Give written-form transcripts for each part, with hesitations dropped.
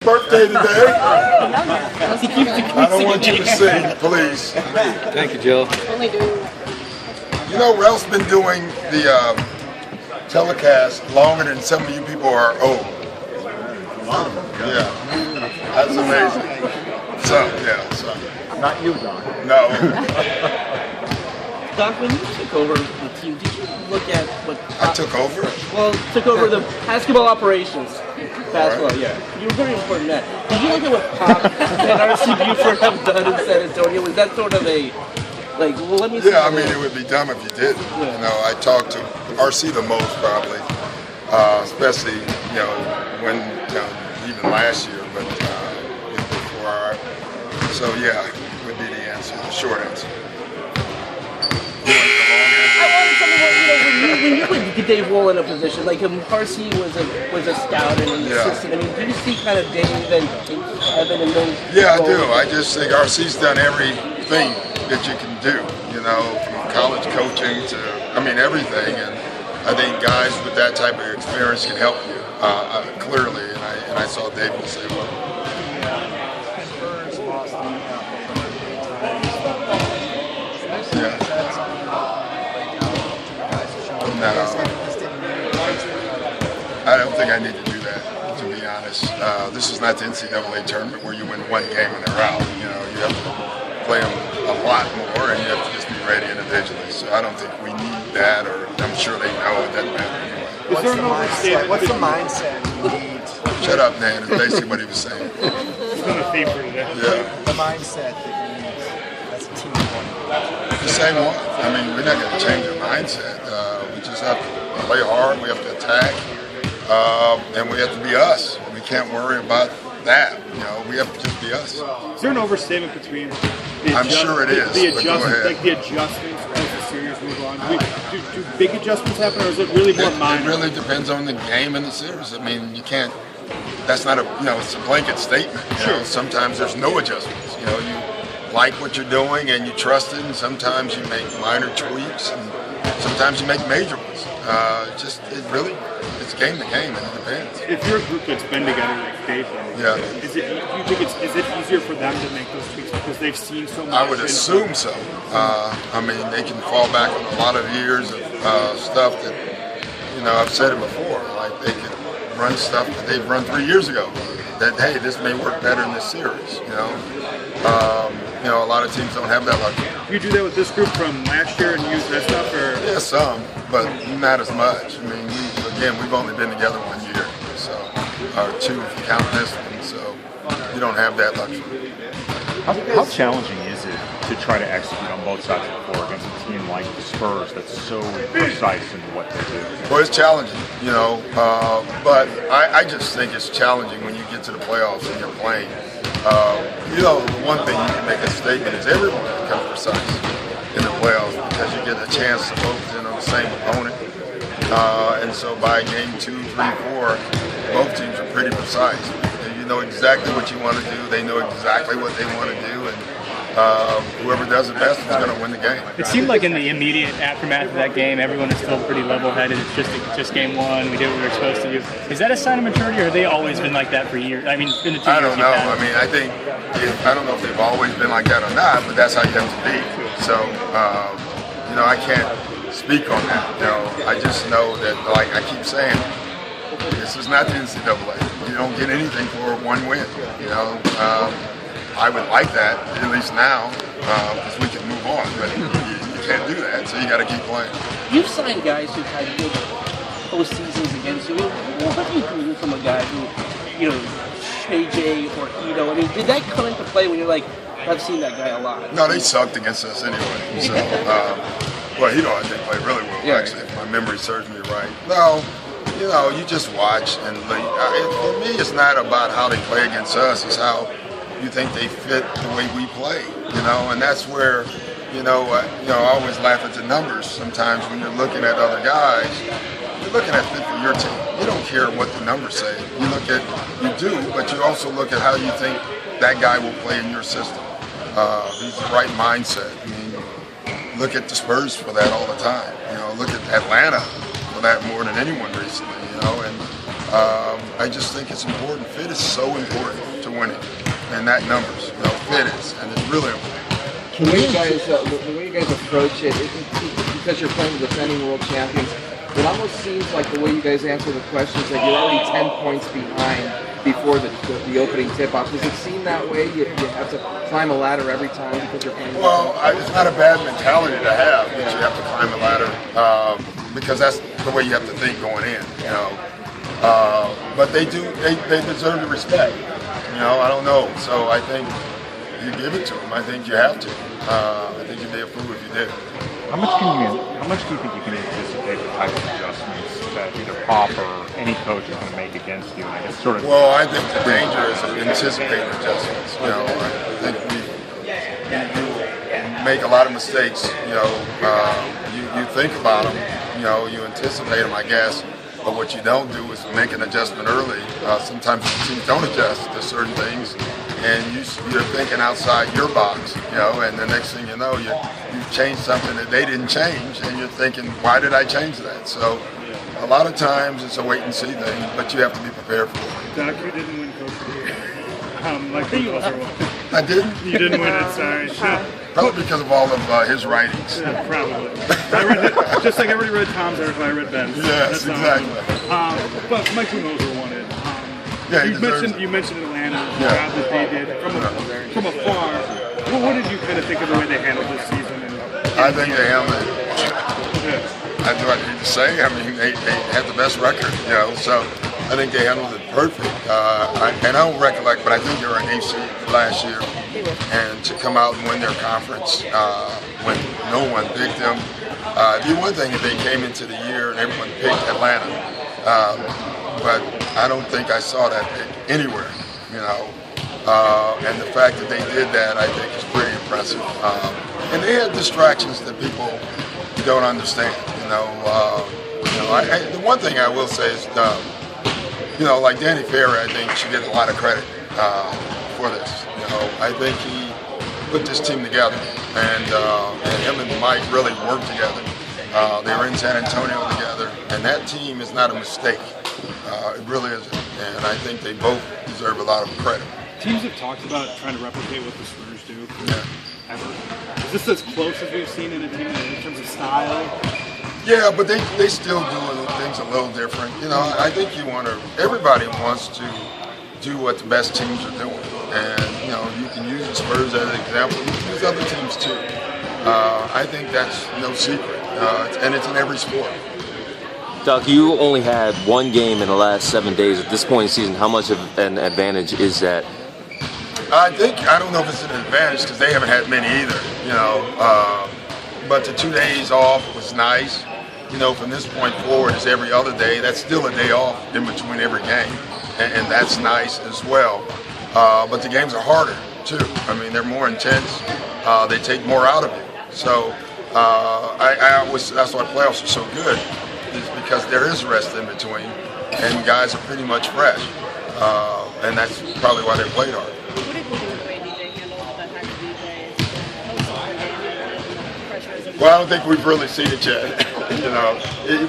birthday today. I don't want you to sing, please. Thank you, Joe. You know, Ralph's been doing the telecast longer than some of you people are old. Yeah, that's amazing. So, yeah, so. Not you, Don. No. Doc, when you took over the team, did you look at what... I took over? Well, took over the basketball operations. Basketball, right. Yeah. You were very important at that. Did you look at what Pop and RC Buford have done in San Antonio? Was that sort of a... Like, well, let me see. Yeah, I mean, it would be dumb if you didn't. Yeah. You know, I talked to RC the most, probably. Especially, you know, when, you know, even last year, but before our... So, yeah, would be the answer, the short answer. When you put Dave Wool in a position, like RC was a scout and an assistant, I mean, do you see kind of Dave and Evan and those? Yeah, I do. I just think RC's done everything that you can do, you know, from college coaching to, I mean, everything. And I think guys with that type of experience can help you, clearly. And I saw Dave will say, well, I don't think I need to do that, to be honest. This is not the NCAA tournament where you win one game and they're out. You know, you have to play them a lot more, and you have to just be ready individually. So I don't think we need that, or I'm sure they know it doesn't matter anyway. What's the mindset you need? Shut up, Dan, is basically what he was saying. It's been a theme for today. Yeah. The mindset that you need as a team. The same one. I mean, we're not going to change our mindset. We just have to play hard. We have to attack. And we have to be us. We can't worry about that. You know, we have to just be us. Is there an overstatement between I'm sure it is. The adjustments, like the adjustments as the series move on? Do big adjustments happen, or is it really more minor? It really depends on the game and the series. I mean, you can't. That's not a, you know, it's a blanket statement. You know, sometimes there's no adjustments. You know, you like what you're doing and you trust it, and sometimes you make minor tweaks, and sometimes you make major ones. It's game to game, and it depends. If you're a group that's been together like Dave, do you think is it easier for them to make those tweaks because they've seen so much? I would assume so. I mean, they can fall back on a lot of years of stuff that, you know, I've said it before. Like they can run stuff that they've run 3 years ago. That, hey, this may work better in this series. You know, a lot of teams don't have that luxury. You do that with this group from last year and use that stuff, or? Yeah, some, but not as much. I mean, we've only been together 1 year, so, or two if you count this one, so you don't have that luxury. How challenging is it to try to execute on both sides of the floor against a team like the Spurs that's so precise in what they do? Well, it's challenging, you know, but I just think it's challenging when you get to the playoffs and you're playing. You know, the one thing you can make a statement is everyone becomes precise in the playoffs because you get a chance to focus in on the same opponent. And so by game 2, 3, 4, both teams are pretty precise. You know exactly what you want to do. They know exactly what they want to do, and whoever does it best is going to win the game. It seemed like in the immediate aftermath of that game, everyone is still pretty level-headed. It's just game one. We did what we were supposed to do. Is that a sign of maturity, or have they always been like that for years? I mean, in the 2 years I don't know. I mean, I don't know if they've always been like that or not, but that's how you have to be. So, you know, I can't speak on that. You know, I just know that, like I keep saying, this is not the NCAA. You don't get anything for one win. You know, I would like that, at least now, because we can move on. But you can't do that, so you got to keep playing. You've signed guys who've had good postseasons against you. What do you glean from a guy who, you know, JJ or Ito? I mean, did that come into play when you're like, I've seen that guy a lot? No, they sucked against us anyway. So, well, Ito, I think, played really well, actually, if my memory serves me right. No. You know, you just watch, and for me, it's not about how they play against us. It's how you think they fit the way we play. You know, and that's where, I always laugh at the numbers sometimes when you're looking at other guys. You're looking at fit for your team. You don't care what the numbers say. You do, but you also look at how you think that guy will play in your system. He's the right mindset. I mean, look at the Spurs for that all the time. You know, look at Atlanta. That more than anyone recently, you know, and I just think it's important. Fit is so important to winning, and that numbers. Fit is, and it's really important. The way you guys approach it, because you're playing the defending world champions, it almost seems like the way you guys answer the questions, like you're already 10 points behind before the opening tip-off. Does it seem that way? You have to climb a ladder every time because you're playing? Well, it's not a bad mentality to have that you have to climb a ladder because that's the way you have to think going in. But they deserve the respect. I don't know. So I think you give it to them. I think you have to. I think you'd be a fool if you did. How much do you think you can anticipate the type of adjustments that either Pop or any coach is going to make against you? And I guess sort of. Well, I think the danger is anticipating adjustments. I think you make a lot of mistakes. You think about them. You anticipate them, I guess. But what you don't do is make an adjustment early. Sometimes teams don't adjust to certain things, and you're thinking outside your box, and the next thing you know, you've changed something that they didn't change, and you're thinking, why did I change that? So a lot of times it's a wait and see thing, but you have to be prepared for it. Doc, you didn't win Coach of the Year. Like the Eagles are one. I didn't? You didn't win it, sorry. Probably because of all of his writings. Yeah, probably. I read it, just like everybody read Tom's article, I read Ben's. Yes, exactly. But Mike Budenholzer won it. You mentioned Atlanta, the job that they did from afar. Well, what did you kind of think of the way they handled this season? I think they handled it. I do I need to say. I mean, they had the best record, so I think they handled it perfect. I don't recollect, but I think they were an AC last year. And to come out and win their conference when no one picked them. It'd be one thing if they came into the year and everyone picked Atlanta. But I don't think I saw that pick anywhere, and the fact that they did that, I think, is pretty impressive. And they had distractions that people don't understand. The one thing I will say is, like Danny Ferry, I think should get a lot of credit for this. I think he put this team together, and him and Mike really worked together. They were in San Antonio together, and that team is not a mistake. It really isn't, and I think they both deserve a lot of credit. Teams have talked about trying to replicate what the Spurs do. Ever. Is this as close as we've seen in a team in terms of style? Yeah, but they still do things a little different. I think everybody wants to do what the best teams are doing, and you can use the Spurs as an example. You can use other teams too. I think that's no secret, and it's in every sport. Doc, you only had one game in the last 7 days. At this point in the season, how much of an advantage is that? I don't know if it's an advantage because they haven't had many either, but the 2 days off was nice. From this point forward, it's every other day. That's still a day off in between every game, and that's nice as well. But the games are harder too. I mean, they're more intense. They take more out of you. So that's why playoffs are so good, is because there is rest in between, and guys are pretty much fresh, and that's probably why they played hard. What did you do with the way DJ handled all that hard DJ? Well, I don't think we've really seen it yet.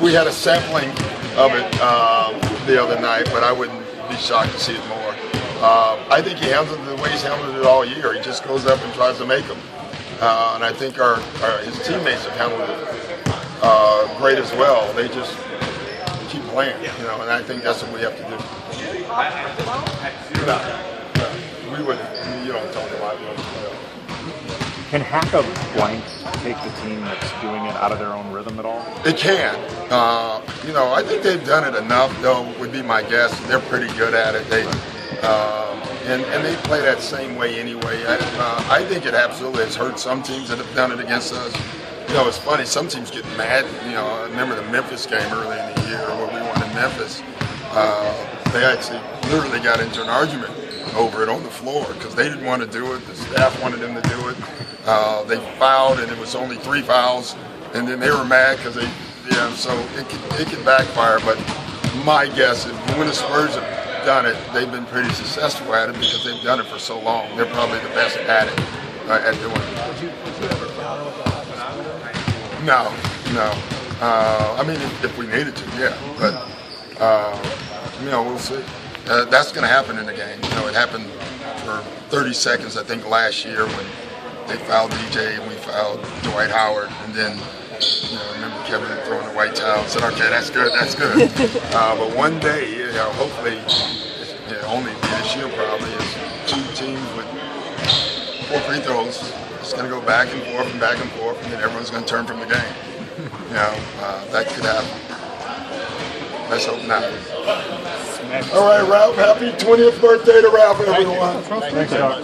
We had a sampling of it the other night, but I wouldn't be shocked to see it more. I think he handled it the way he's handled it all year. He just goes up and tries to make them. And I think his teammates have handled it great as well. They just keep playing, and I think that's what we have to do. You don't talk about it. Can hack a blank take the team that's doing it out of their own rhythm at all? It can. I think they've done it enough, though, would be my guess. They're pretty good at it. And they play that same way anyway. I think it absolutely has hurt some teams that have done it against us. It's funny, some teams get mad. I remember the Memphis game early in the year where we won in Memphis. They actually literally got into an argument over it on the floor because they didn't want to do it. The staff wanted them to do it. They fouled, and it was only 3 fouls, and then they were mad because so it can backfire. But my guess is when the Spurs have done it, they've been pretty successful at it because they've done it for so long. They're probably the best at it, at doing it. Would you ever battle with the hottest? No. I mean, if we needed to, yeah. But we'll see. That's going to happen in the game. It happened for 30 seconds, I think, last year when they fouled DJ and we fouled Dwight Howard, and then I remember Kevin throwing the white towel and said, "Okay, that's good, that's good." But one day, hopefully, only this year probably is 2 teams with 4 free throws. It's going to go back and forth and back and forth, and then everyone's going to turn from the game. That could happen. Let's hope not. All right, Ralph. Happy 20th birthday to Ralph, everyone. Thanks, Doc.